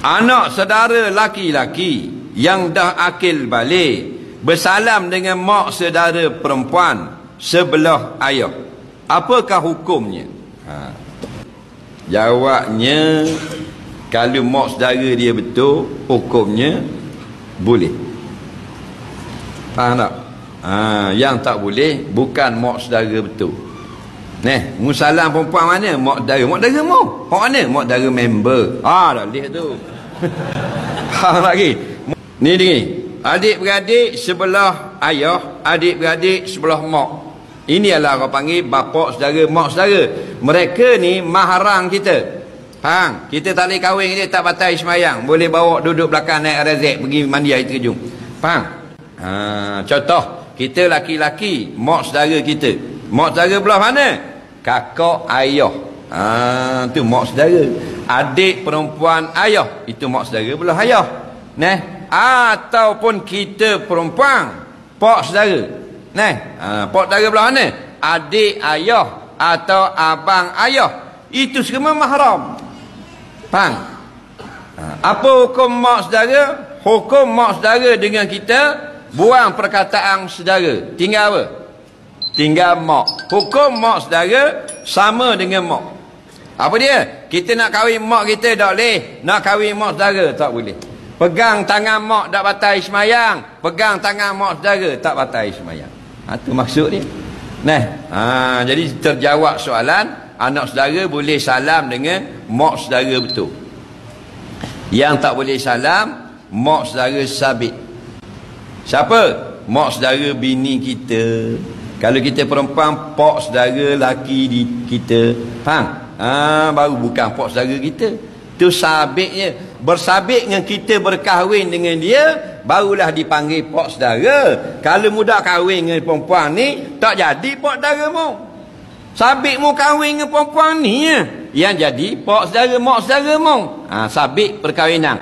Anak saudara laki-laki yang dah akil balik bersalam dengan mak saudara perempuan sebelah ayah, apakah hukumnya? Jawabnya, kalau mak saudara dia betul, hukumnya boleh. Faham tak? Yang tak boleh bukan mak saudara betul. Musalam perempuan mana? Mak saudara. Mak saudara mau? Mak mana? Mak saudara member. Dah boleh tu. Faham lagi? Ni adik-beradik sebelah ayah, adik-beradik sebelah mak. Ini adalah orang panggil bapa saudara, mak saudara. Mereka ni mahram kita. Faham? Kita tak boleh kahwin dia, tak batal semayang. Boleh bawa duduk belakang naik razak pergi mandi air terjun. Faham? Contoh, kita laki-laki, mak saudara kita. Mak saudara belah mana? Kakak ayah. Tu mak saudara. Adik perempuan ayah, itu mak saudara belah ayah. Ataupun kita perempuan, pak saudara. Pak saudara belah mana? Adik ayah atau abang ayah. Itu semua mahram. Faham? Apa hukum mak saudara? Hukum mak saudara dengan kita, buang perkataan saudara. Tinggal apa? Tinggal mak. Hukum mak saudara sama dengan mak. Apa dia? Kita nak kahwin mak kita tak boleh. Nak kahwin mak saudara tak boleh. Pegang tangan mak tak batal semayang. Pegang tangan mak saudara tak batal semayang. Itu maksud dia. Jadi terjawab soalan, anak saudara boleh salam dengan mak saudara betul. Yang tak boleh salam, mak saudara sabit. Siapa? Mak saudara bini kita. Kalau kita perempuan, pak saudara laki kita. Faham? Baru bukan pak saudara kita. Itu sabitnya. Bersabit dengan kita berkahwin dengan dia, barulah dipanggil pak saudara. Kalau mudah kahwin dengan perempuan ni, tak jadi pak saudara mu. Sabit mu kahwin dengan perempuan ni, yang jadi pak saudara, mak saudara mu. Sabit perkahwinan.